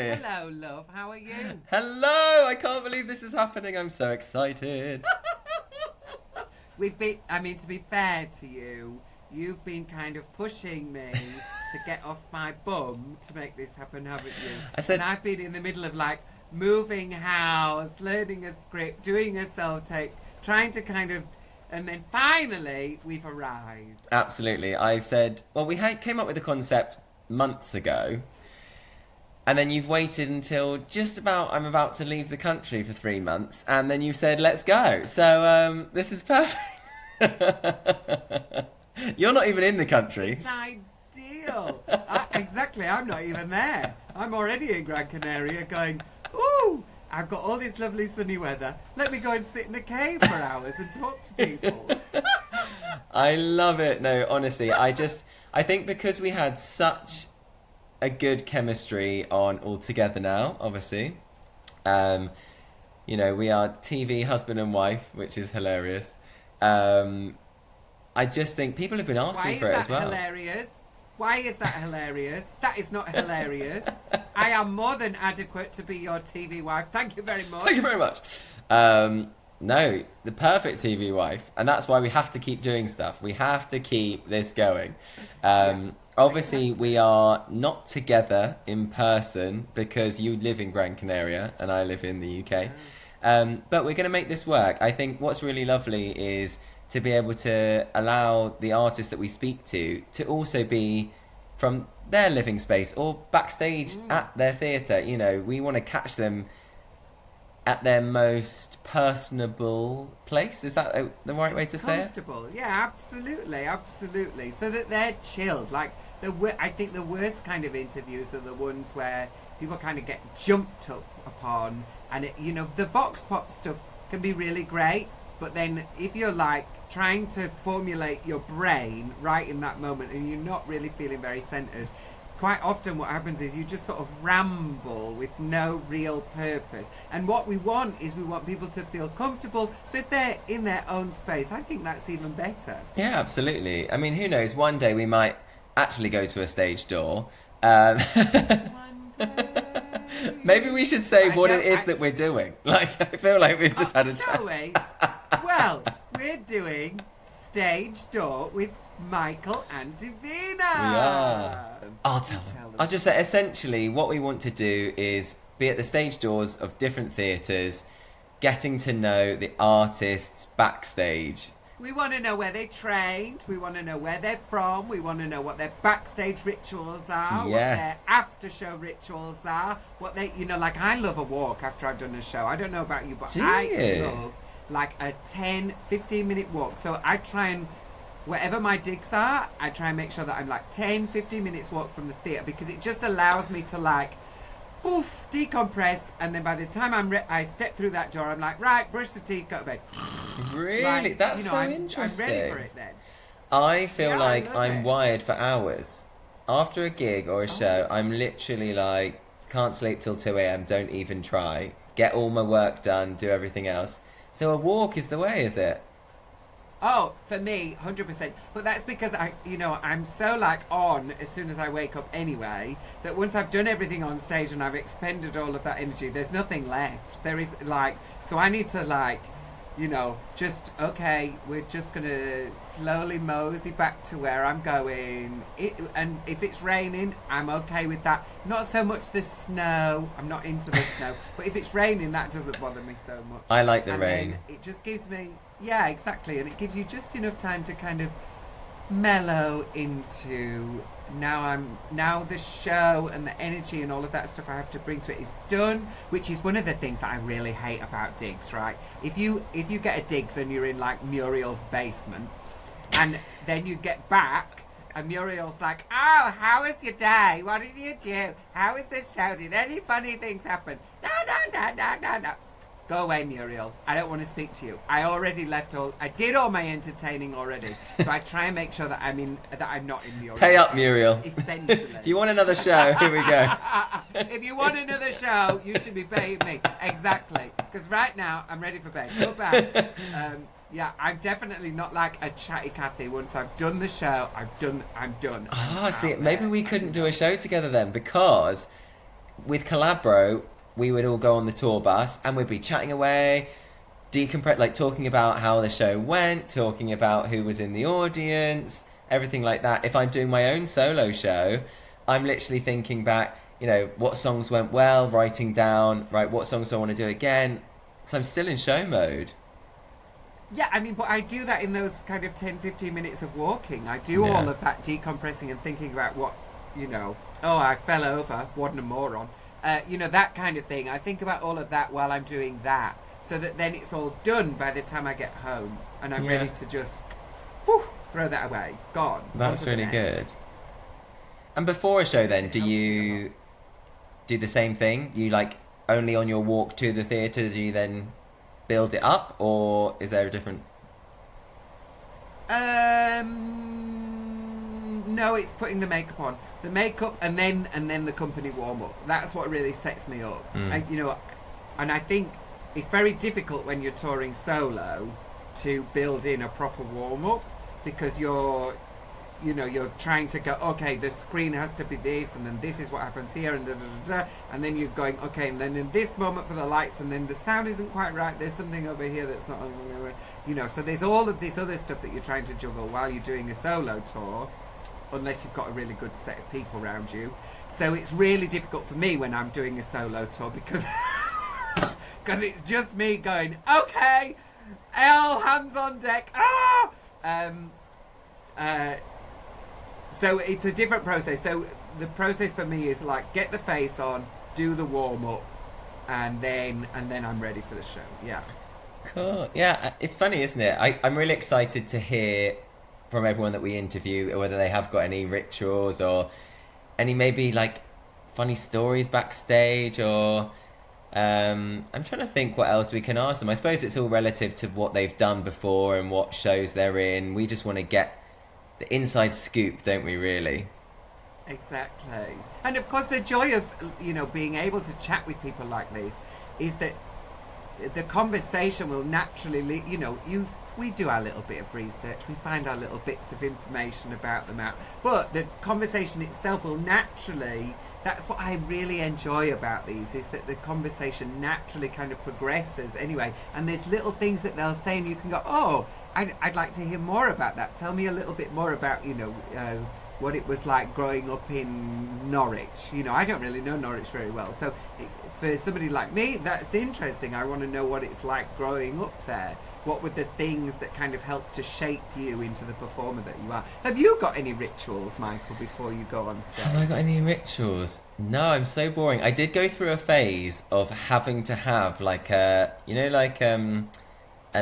Hello, love. How are you? Hello! I can't believe this is happening. I'm so excited. To be fair to you, you've been kind of pushing me to get off my bum to make this happen, haven't you? I said, And I've been in the middle of like moving house, learning a script, doing a self tape, trying to and then finally we've arrived. absolutely. I've said, well, came up with the concept months ago, and then you've waited until I'm about to leave the country for 3 months, and then you've said, let's go. So this is perfect. You're not even in the country. It's ideal. Exactly, I'm not even there. I'm already in Gran Canaria going, ooh, I've got all this lovely sunny weather. Let me go and sit in a cave for hours and talk to people. I love it. No, honestly, I think because we had such a good chemistry on All Together Now, obviously. We are TV husband and wife, which is hilarious. I just think people have been asking for it as well. Hilarious? Why is that hilarious? That is not hilarious. I am more than adequate to be your TV wife. Thank you very much. Thank you very much. No, the perfect TV wife, and that's why we have to keep doing stuff. We have to keep this going. Obviously, we are not together in person because you live in Gran Canaria and I live in the UK. But we're going to make this work. I think what's really lovely is to be able to allow the artists that we speak to also be from their living space or backstage at their theatre. We want to catch them at their most personable place. Is that the right way to say it? Comfortable. Yeah, absolutely. So that they're chilled. Like, I think the worst kind of interviews are the ones where people kind of get jumped up upon. And, the vox pop stuff can be really great. But then if you're like trying to formulate your brain right in that moment and you're not really feeling very centered, quite often what happens is you just sort of ramble with no real purpose. And what we want people to feel comfortable. So if they're in their own space, I think that's even better. Yeah, absolutely. I mean, who knows? One day we might actually go to a stage door. One day. Maybe we should say what it is that we're doing. Like, I feel like we've just had a chat. Shall we? Well, we're doing Stage Door with Michael and Divina. We are. I'll tell them. I'll just say, essentially, what we want to do is be at the stage doors of different theatres, getting to know the artists backstage. We want to know where they trained. We want to know where they're from. We want to know what their backstage rituals are. Yes. What their after-show rituals are. What they, like I love a walk after I've done a show. I don't know about you, but I love like a 10, 15-minute walk. So I try and, wherever my digs are, I try and make sure that I'm like 10, 15 minutes walk from the theatre because it just allows me to like, poof, decompress, and then by the time I step through that door, I'm like, right, brush the teeth, go to bed. Really? Like, That's so I'm interesting. ready for it then. I feel like I love I'm it. wired for hours. After a gig or a show, I'm literally like, can't sleep till 2 a.m, don't even try. Get all my work done, do everything else. So a walk is the way, is it? Oh, for me, 100%. But that's because I'm so like on as soon as I wake up anyway, that once I've done everything on stage and I've expended all of that energy, there's nothing left. There is so I need to we're just going to slowly mosey back to where I'm going. And if it's raining, I'm okay with that. Not so much the snow. I'm not into the snow. But if it's raining, that doesn't bother me so much. I like the and rain. Then it just gives me... Yeah, exactly. And it gives you just enough time to kind of mellow into... Now the show and the energy and all of that stuff I have to bring to it is done, which is one of the things that I really hate about digs, right? If you get a digs and you're in like Muriel's basement and then you get back and Muriel's like, oh, how was your day? What did you do? How was the show? Did any funny things happen? No. Go away, Muriel. I don't want to speak to you. I already I did all my entertaining already. So I try and make sure that I'm not in Muriel. Pay up, Muriel. Essentially. If you want another show, here we go. If you want another show, you should be paying me. Exactly. Because right now, I'm ready for bed. Goodbye. Yeah, I'm definitely not like a chatty Cathy. Once I've done the show, I'm done. See, maybe we couldn't do a show together then, because with Calabro, we would all go on the tour bus and we'd be chatting away, decompress, like talking about how the show went, talking about who was in the audience, everything like that. If I'm doing my own solo show, I'm literally thinking back, you know, what songs went well, writing down, right, what songs do I want to do again. So I'm still in show mode. Yeah, I mean, but I do that in those kind of 10, 15 minutes of walking. I do all of that decompressing and thinking about what, you know, oh, I fell over, wasn't a moron. You know, that kind of thing. I think about all of that while I'm doing that, so that then it's all done by the time I get home, and I'm ready to just throw that away. Gone. That's really good. And before a show then, do you do the same thing? You like only on your walk to the theatre, do you then build it up, or is there a different... No, it's putting the makeup on. The makeup and then the company warm up. That's what really sets me up. You know, and I think it's very difficult when you're touring solo to build in a proper warm up, because you're trying to go, okay, the screen has to be this, and then this is what happens here, and and then you're going, okay, and then in this moment for the lights, and then the sound isn't quite right, there's something over here that's not, you know, so there's all of this other stuff that you're trying to juggle while you're doing a solo tour, unless you've got a really good set of people around you. So it's really difficult for me when I'm doing a solo tour, because it's just me going, okay, all hands on deck, so it's a different process. So the process for me is like, get the face on, do the warm up, and then I'm ready for the show. Yeah. Cool. Yeah, it's funny, isn't it? I'm really excited to hear from everyone that we interview whether they have got any rituals or any maybe like funny stories backstage, or I'm trying to think what else we can ask them. I suppose it's all relative to what they've done before and what shows they're in. We just want to get the inside scoop, don't we, really? Exactly. And of course the joy of, you know, being able to chat with people like this is that the conversation will naturally, you know, we do our little bit of research, we find our little bits of information about them out, but the conversation itself will naturally, that's what I really enjoy about these, is that the conversation naturally kind of progresses anyway, and there's little things that they'll say and you can go, oh, I'd like to hear more about that. Tell me a little bit more about, you know, what it was like growing up in Norwich. You know, I don't really know Norwich very well. So for somebody like me, that's interesting. I want to know what it's like growing up there. What were the things that kind of helped to shape you into the performer that you are? Have you got any rituals, Michael, before you go on stage? Have I got any rituals? No, I'm so boring. I did go through a phase of having to have like a, you know, like a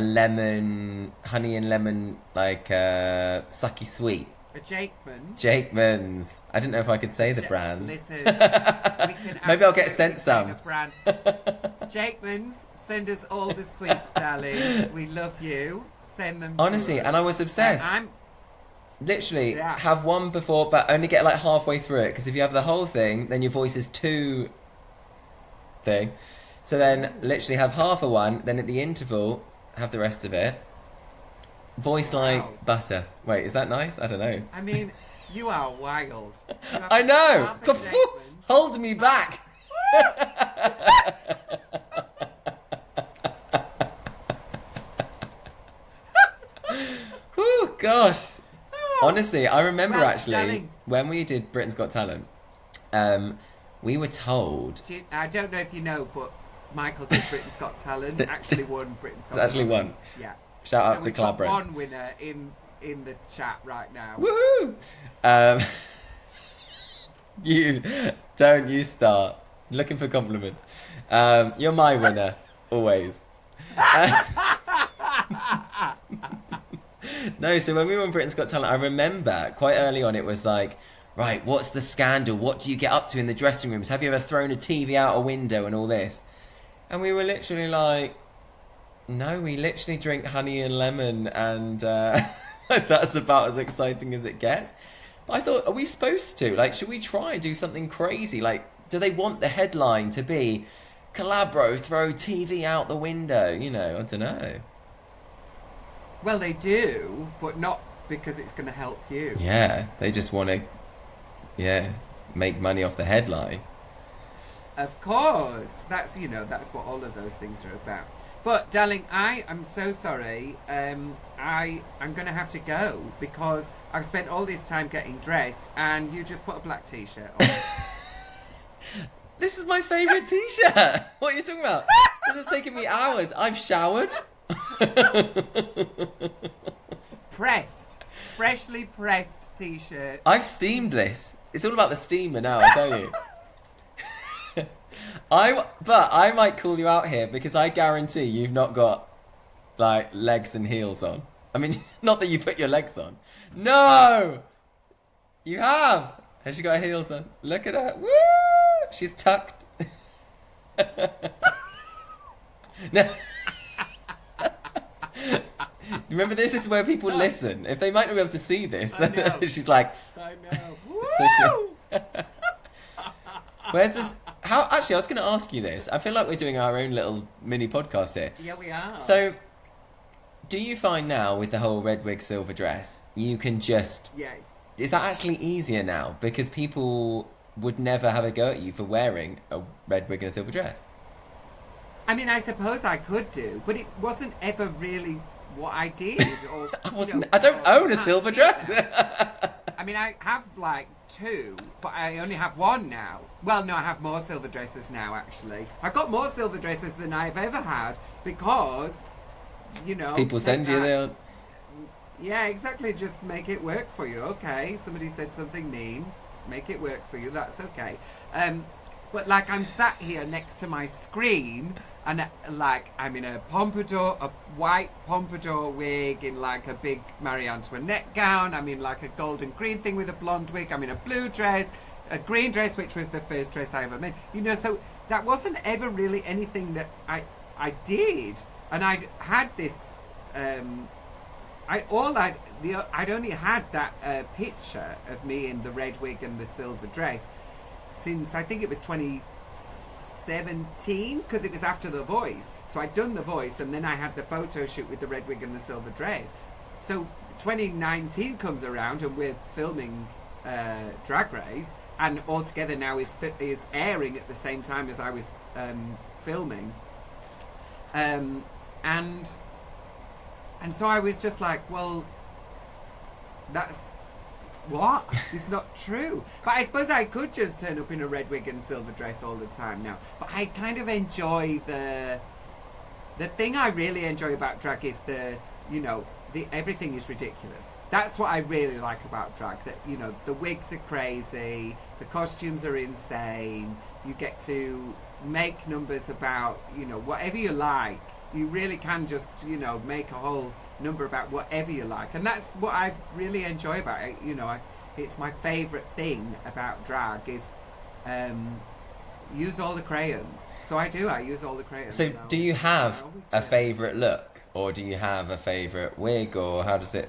lemon, honey and lemon, like sucky sweet. A Jakeman's. Jakeman's. I didn't know if I could say the brand. Listen, we can maybe I'll get sent some. Brand. Jakeman's, send us all the sweets, darling. We love you. Send them. Honestly, and I was obsessed. Literally have one before, but only get like halfway through it, because if you have the whole thing, then your voice is too thing. So then, literally have half a one, then at the interval, have the rest of it. Voice like butter. Wait, is that nice? I don't know. I mean, you are wild. I know. Hold me back. Oh gosh. Honestly, I remember actually when we did Britain's Got Talent, we were told. I don't know if you know, but Michael did Britain's Got Talent. Actually won Britain's Got Talent. Actually won. Yeah. Shout out to Calabro. We've got one winner in the chat right now. Woohoo! You start looking for compliments. You're my winner always. No, so when we were on Britain's Got Talent, I remember quite early on it was like, right, what's the scandal? What do you get up to in the dressing rooms? Have you ever thrown a TV out a window and all this? And we were literally like, no, we literally drink honey and lemon, and that's about as exciting as it gets. But I thought, are we supposed to? Like, should we try and do something crazy? Like, do they want the headline to be Calabro throw TV out the window? You know, I don't know. Well, they do, but not because it's going to help you. Yeah, they just want to, make money off the headline. Of course. That's what all of those things are about. But darling, I am so sorry. I'm going to have to go because I've spent all this time getting dressed and you just put a black t-shirt on. This is my favourite t-shirt. What are you talking about? This has taken me hours. I've showered. Freshly pressed t-shirt. I've steamed this. It's all about the steamer now, I tell you. But I might call you out here because I guarantee you've not got like legs and heels on. I mean, not that you put your legs on. No, you have. Has she got her heels on? Look at her. Woo! She's tucked. No. Remember, this is where people listen. If they might not be able to see this, she's like. I know. So where's this? How? Actually, I was going to ask you this. I feel like we're doing our own little mini podcast here. Yeah, we are. So, do you find now with the whole red wig, silver dress, you can just? Yes. Is that actually easier now? Because people would never have a go at you for wearing a red wig and a silver dress. I mean, I suppose I could do, but it wasn't ever really what I did. Or I don't own a silver dress. I mean, I have like 2, but I only have 1 now. Well, no, I have more silver dresses now, actually. I've got more silver dresses than I've ever had because, people send you there. Yeah, exactly. Just make it work for you. Okay, somebody said something mean. Make it work for you. That's okay. But like I'm sat here next to my screen and like I'm in a white pompadour wig in like a big Marie Antoinette gown. I'm in like a golden green thing with a blonde wig. I'm in a blue dress, a green dress, which was the first dress I ever made. So that wasn't ever really anything that I did. And I'd had this, I'd only had that picture of me in the red wig and the silver dress since I think it was 2017, because it was after The Voice. So I'd done The Voice and then I had the photo shoot with the red wig and the silver dress. So 2019 comes around and we're filming Drag Race, and All Together now is airing at the same time as I was filming. And so I was just like, well, that's what? It's not true. But I suppose I could just turn up in a red wig and silver dress all the time now. But I kind of enjoy the thing I really enjoy about drag is everything is ridiculous. That's what I really like about drag. That the wigs are crazy, the costumes are insane. You get to make numbers about whatever you like. You really can just make a whole number about whatever you like, and that's what I really enjoy about it. It's my favourite thing about drag is use all the crayons. So I use all the crayons. So do you have a favourite look, or do you have a favourite wig, or how does it?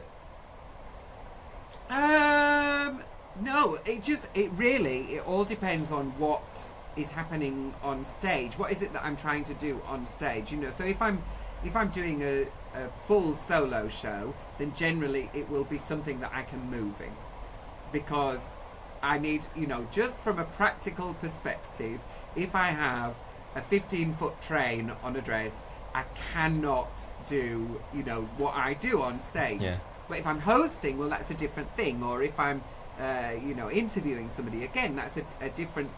No, it all depends on what is happening on stage. What is it that I'm trying to do on stage? So if I'm doing a full solo show, then generally it will be something that I can move in, because I need, just from a practical perspective, if I have a 15-foot train on a dress, I cannot do, what I do on stage. Yeah. But if I'm hosting, well, that's a different thing. Or if I'm, interviewing somebody, again, that's a different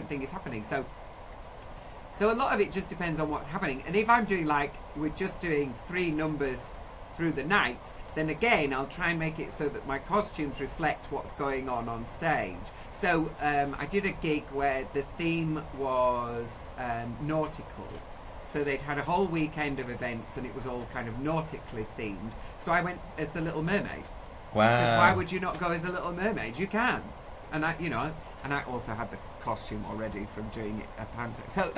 thing is happening. So a lot of it just depends on what's happening. And if I'm doing we're just doing 3 numbers through the night, then again, I'll try and make it so that my costumes reflect what's going on stage. So I did a gig where the theme was nautical. So they'd had a whole weekend of events and it was all kind of nautically themed. So I went as the Little Mermaid. Wow. Because why would you not go as the Little Mermaid? You can. And I also had the costume already from doing it at Panto. So,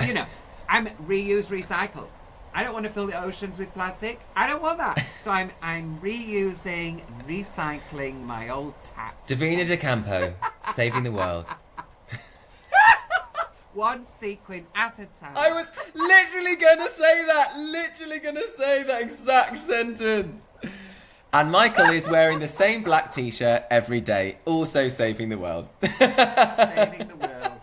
I'm reuse, recycle. I don't want to fill the oceans with plastic. I don't want that. So I'm reusing, recycling my old tat. Divina Campo, saving the world. One sequin at a time. I was literally going to say that exact sentence. And Michael is wearing the same black t-shirt every day, also saving the world. Saving the world.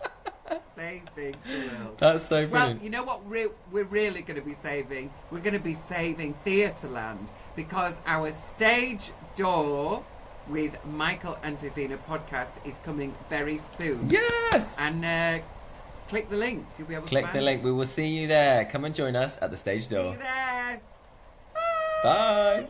Saving the world. That's so Well, brilliant. you know what we're really going to be saving? We're going to be saving Theatreland, because our stage door with Michael and Divina podcast is coming very soon. Yes! And click the links. You'll be able to Click find the it. link. We will see you there. Come and join us at the stage See door. you there. Bye.